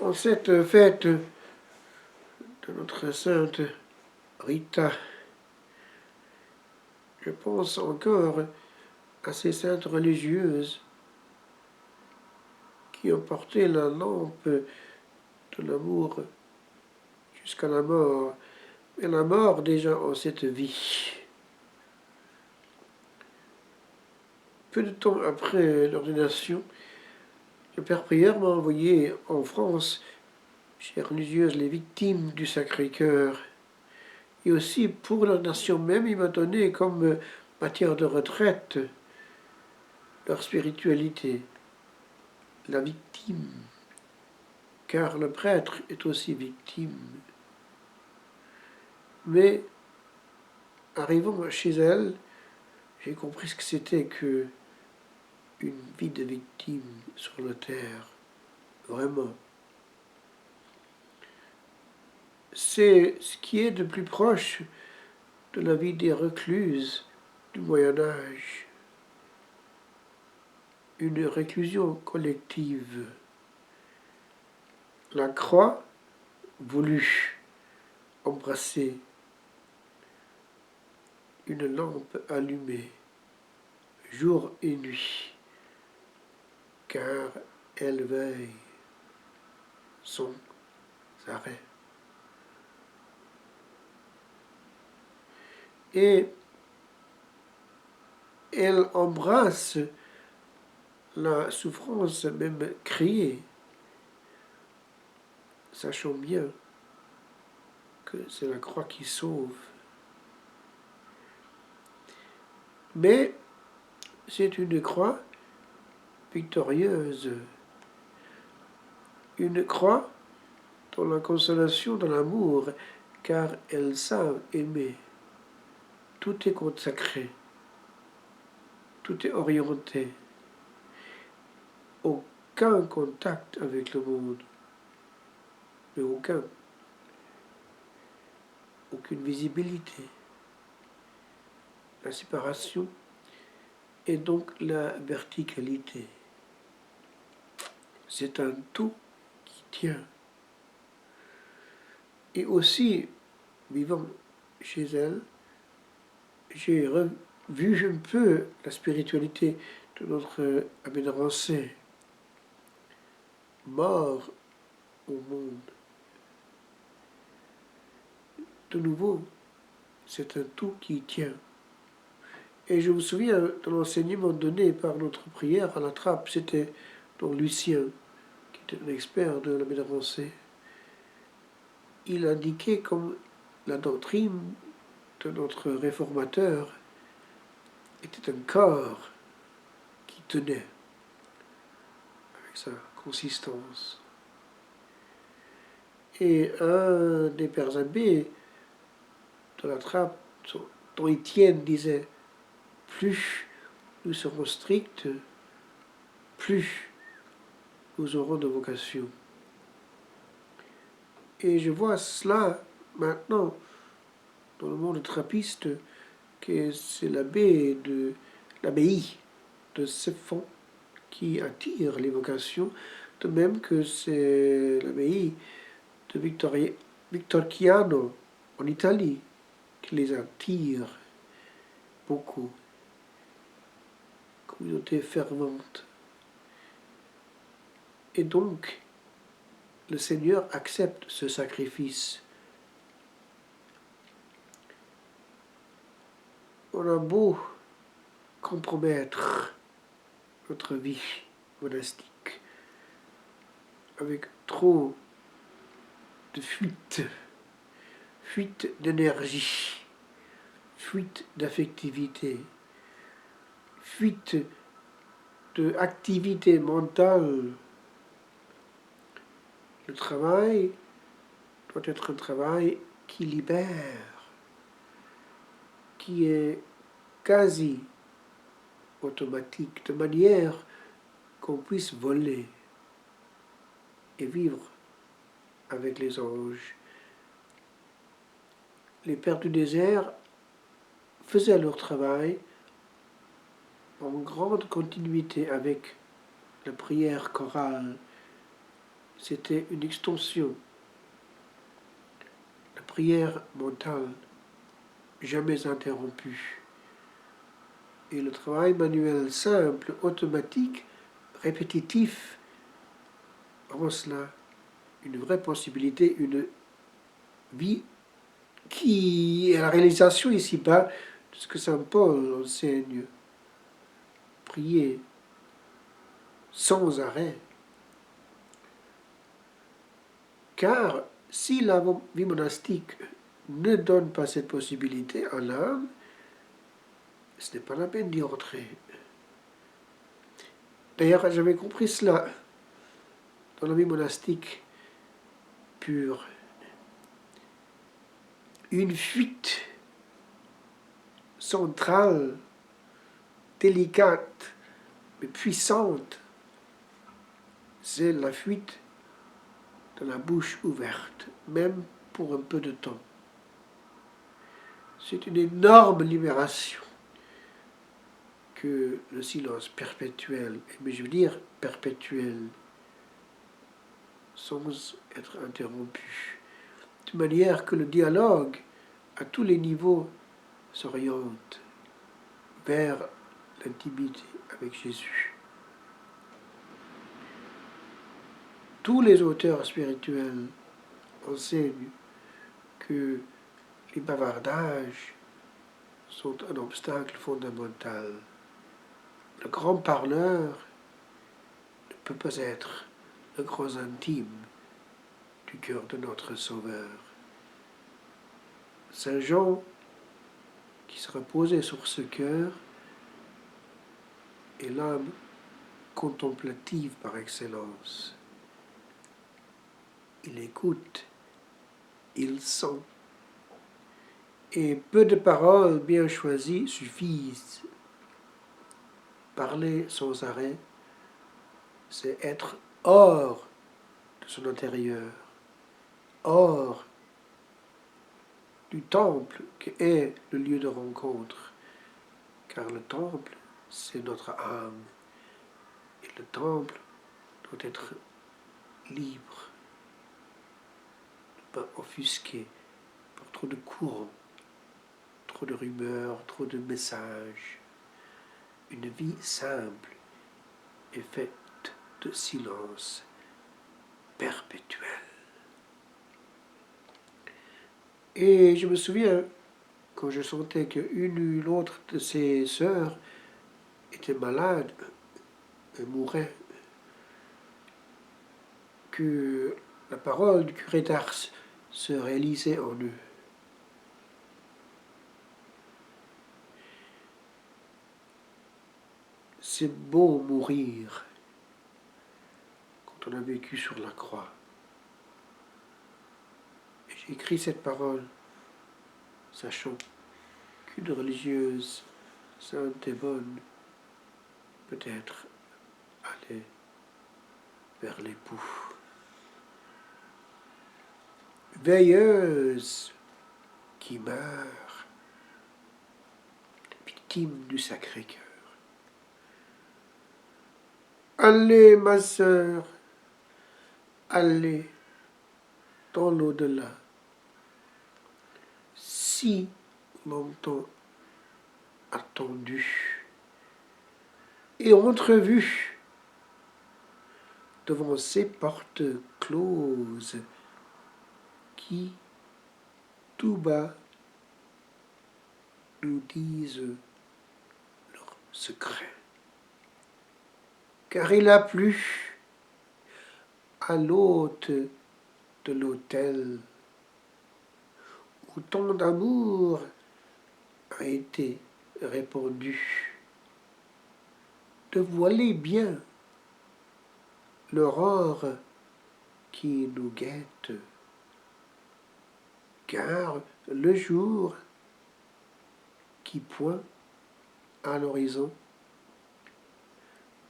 En cette fête de notre sainte Rita, je pense encore à ces saintes religieuses qui ont porté la lampe de l'amour jusqu'à la mort, mais la mort déjà en cette vie. Peu de temps après l'ordination, le Père Prieur m'a envoyé en France, chez religieuses, les victimes du Sacré-Cœur. Et aussi pour l'ordination même, il m'a donné comme matière de retraite leur spiritualité, la victime, car le prêtre est aussi victime. Mais arrivant chez elle, j'ai compris ce que c'était que une vie de victime sur la terre, vraiment. C'est ce qui est de plus proche de la vie des recluses du Moyen Âge, une réclusion collective. La croix voulut embrasser une lampe allumée, jour et nuit, car elle veille sans arrêt. Et elle embrasse la souffrance, même criée, sachant bien que c'est la croix qui sauve. Mais c'est une croix victorieuse, une croix dans la consolation de l'amour, car elles savent aimer. Tout est consacré, tout est orienté, aucun contact avec le monde, mais aucune visibilité. La séparation et donc la verticalité. C'est un tout qui tient. Et aussi, vivant chez elle, j'ai revu un peu la spiritualité de notre abbé de Rancé, mort au monde. De nouveau, c'est un tout qui tient. Et je me souviens de l'enseignement donné par notre prière à la trappe, c'était don Lucien, qui était un expert de l'abbé de Rancé. Il indiquait comme la doctrine de notre réformateur était un corps qui tenait avec sa consistance. Et un des pères abbés de la trappe, dont Étienne disait, plus nous serons stricts, plus nous aurons de vocation. Et je vois cela maintenant dans le monde trappiste, que c'est l'abbaye de Ceffonds qui attire les vocations, de même que c'est l'abbaye de Victorchiano en Italie qui les attire beaucoup. Communauté fervente. Et donc, le Seigneur accepte ce sacrifice. On a beau compromettre notre vie monastique avec trop de fuite d'énergie, fuite d'affectivité, fuite d'activité mentale. Le travail doit être un travail qui libère, qui est quasi automatique, de manière qu'on puisse voler et vivre avec les anges. Les pères du désert faisaient leur travail en grande continuité avec la prière chorale c'était une extension. La prière mentale, jamais interrompue. Et le travail manuel simple, automatique, répétitif, rend cela une vraie possibilité, une vie qui est la réalisation ici-bas de ce que Saint Paul enseigne. Prier sans arrêt. Car si la vie monastique ne donne pas cette possibilité à l'âme, ce n'est pas la peine d'y entrer. D'ailleurs, j'avais compris cela dans la vie monastique pure. Une fuite centrale, délicate, mais puissante, c'est la fuite de la bouche ouverte, même pour un peu de temps. C'est une énorme libération que le silence perpétuel, mais je veux dire perpétuel, sans être interrompu, de manière que le dialogue à tous les niveaux s'oriente vers l'intimité avec Jésus. Tous les auteurs spirituels enseignent que les bavardages sont un obstacle fondamental. Le grand parleur ne peut pas être le grand intime du cœur de notre Sauveur. Saint Jean, qui se reposait sur ce cœur, est l'âme contemplative par excellence. Il écoute, il sent. Et peu de paroles bien choisies suffisent. Parler sans arrêt, c'est être hors de son intérieur, hors du temple qui est le lieu de rencontre. Car le temple, c'est notre âme. Et le temple doit être libre, pas offusqué par trop de courants, trop de rumeurs, trop de messages. Une vie simple est faite de silence perpétuel. Et je me souviens, quand je sentais qu'une ou l'autre de ses sœurs était malade, et mourait, que la parole du curé d'Ars se réalisait en eux. C'est beau mourir quand on a vécu sur la croix. Et j'ai écrit cette parole, sachant qu'une religieuse sainte et bonne peut-être allait vers l'époux. Veilleuse qui meurt, victime du Sacré-Cœur. Allez, ma sœur, allez dans l'au-delà. Si longtemps attendu et entrevu devant ces portes closes qui, tout bas, nous disent leurs secrets. Car il a plu à l'hôte de l'autel où tant d'amour a été répandu, de voiler bien l'aurore qui nous guette, car le jour qui pointe à l'horizon,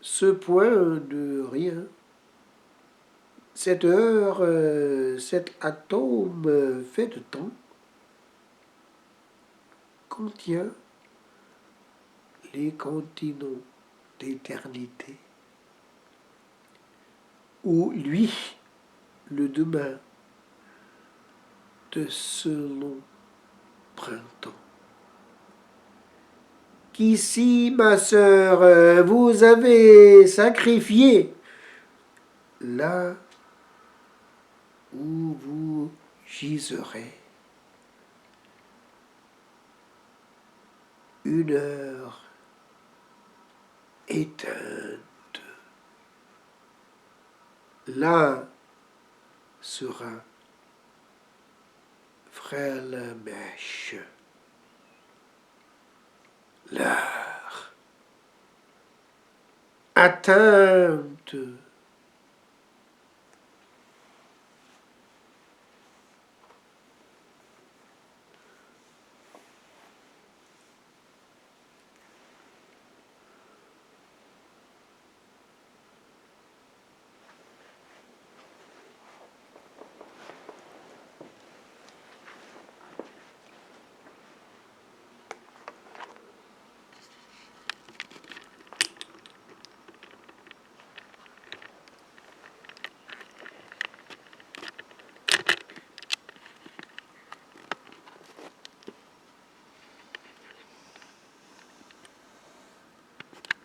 ce point de rien, cette heure, cet atome fait de temps, contient les continents d'éternité, où lui le demain de ce long printemps. Qu'ici, ma sœur, vous avez sacrifié, là où vous giserez, une heure éteinte. Là sera frêle mèche, l'heure atteinte.